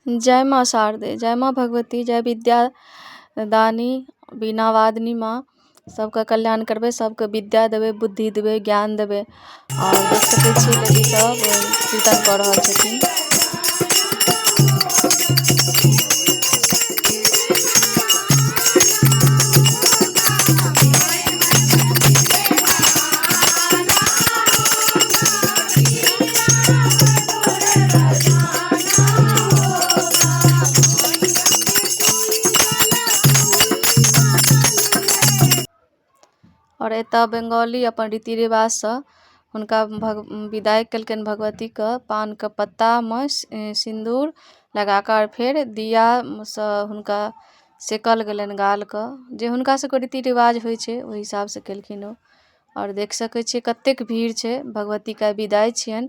जय माँ शारदे, जय माँ भगवती, जय विद्या दानी बीना वादनी माँ। सबका कल्याण करबे, सबके विद्या देवे, बुद्धि देवे, ज्ञान देवे। और देख सकै छी लेडी सब कीर्तन कर रहल छथिन। और एतऽ बंगाली अपन रीति रिवाज से हुनका विदाई केलकनि भगवती के। पान के पत्ता में सिंदूर लगाकर फेर दिया से हुनका सेकल गेलनि गाल के। जे हुनका सबके रीति रिवाज होइ छै ओहि हिसाब से केलखिन ओ। और देख सकै छियै कतेक भीड़ छै, भगवती के विदाई छियनि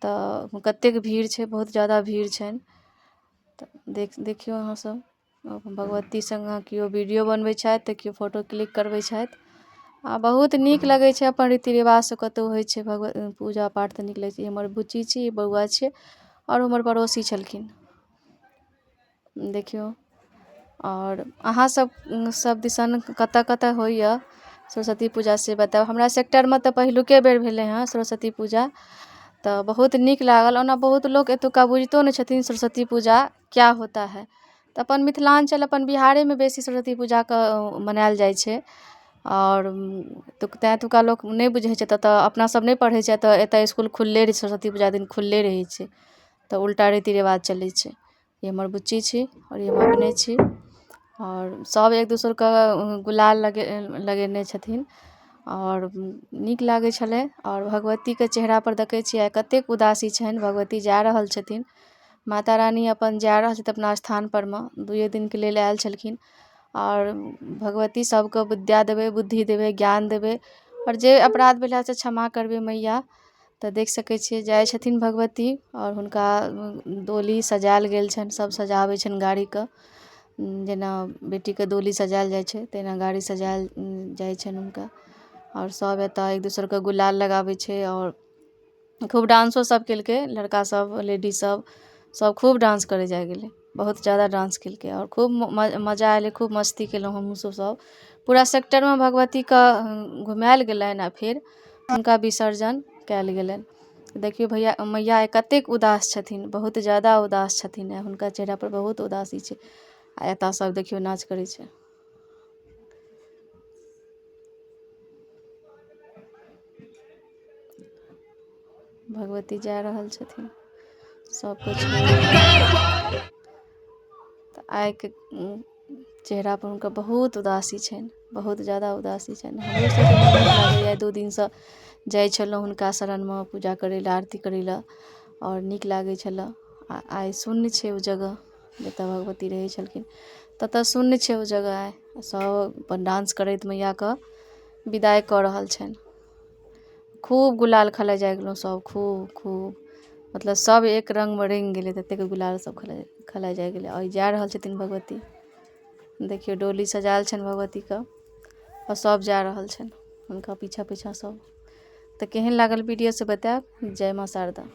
तऽ कतेक भीड़ छै, बहुत ज़्यादा भीड़ छनि। तऽ देखियौ अहाँ सब भगवती संग केओ वीडियो बनबै छथि तऽ केओ फोटो क्लिक करबै छथि। आ बहुत नीक लगै छै, अपन रीति रिवाज से कतौ होइ छै पूजा पाठ तऽ नीक लगै छै। हमर बुच्ची छी, बौआ छै और हमर पड़ोसी छलखिन, देखियौ। और अहाँ सब दिसन कतऽ कतऽ होइए सरस्वती पूजा से बताउ। हमरा सेक्टर में तो पहिलुके बेर भेलै हँ सरस्वती पूजा, तो बहुत नीक लागल। ओना बहुत लोग एतुका बुझितो नहि छथिन सरस्वती पूजा क्या होता है। तो अपन मिथिलांचल अपन बिहारे में बेसी सरस्वती पूजा के मनायल जाइ छै। और तैं एतुका लोक नहि बुझै छै, तऽ अपना सब नहि पढ़ै छै तऽ एतऽ इसकुल खुलले रहै छै, सरस्वती पूजा दिन खुलले रहै छै। तऽ उल्टा रीति रिवाज चलै छै। ये हमर बुच्ची छी और ये हम अपने छी। और सब एक दोसर के गुलाल लगेने छथिन और नीक लागै छलै। और भगवती के चेहरा पर देखै छियै कतेक उदासी छनि, भगवती जा रहल छथिन। माता रानी अपन जा रहल छथिन अपना स्थान पर में, 2 दिन के लेल आयल छलखिन। और भगवती सबके विद्या देवे, बुद्धि देवे, ज्ञान देवे। और जे अपराध भेला से क्षमा करबे मैया। तऽ देख सकै छियै जाइ छथिन भगवती और हुनका डोली सजायल गेल छनि। सब सजाबै छनि गाड़ी के, जेना बेटी के डोली सजायल जाइ छै तेना गाड़ी सजायल जाइ छनि हुनका। और सब एतऽ एक दोसर के गुलाल लगाबै छै और खूब डांसो सब केलकै, लड़का सब लेडी सब खूब डांस करे जाइ गेलै, बहुत ज़्यादा डांस केलकै। और खूब मजा एलै, खूब मस्ती केलहुँ हमहूँ सब। पूरा सेक्टर में भगवती के घुमायल गेलनि आ फिर हुनका विसर्जन कयल गेलनि। देखियौ भैया मैया कतेक उदास छथिन, बहुत ज़्यादा उदास छथिन। हुनका चेहरा पर बहुत उदासी छै। आ एतऽ सब देखियौ नाच करै छै। भगवती जा रहल छथिन सबके छोड़ि। तऽ आइ के चेहरा पर हुनका बहुत उदासी छनि, बहुत ज़्यादा उदासी छनि। हमरो सबके नीक लागैए, 2 दिन से जाइ छलहुँ हुनका शरण में पूजा करै लए, आरती करै लए और नीक लागै छलै। आ आइ शून्य छै ओ जगह जतऽ भगवती रहै छलखिन, ततऽ शून्य छै ओ जगह। आइ सब अपन डांस करैत मैया के विदाई कऽ रहल छनि। खूब गुलाल खेलै जाइ गेलहुँ सब, खूब मतलब सब एक रंग में रंगि गेलै, ततेक गुलाल सब खेलाइ जाइ गेलै। और जा रहल छथिन भगवती, देखियौ डोली सजायल छनि भगवती के और सब जा रहल छनि हुनका पीछा पीछा सब। तऽ केहन लागल वीडियो से बतायब। जय माँ शारदा।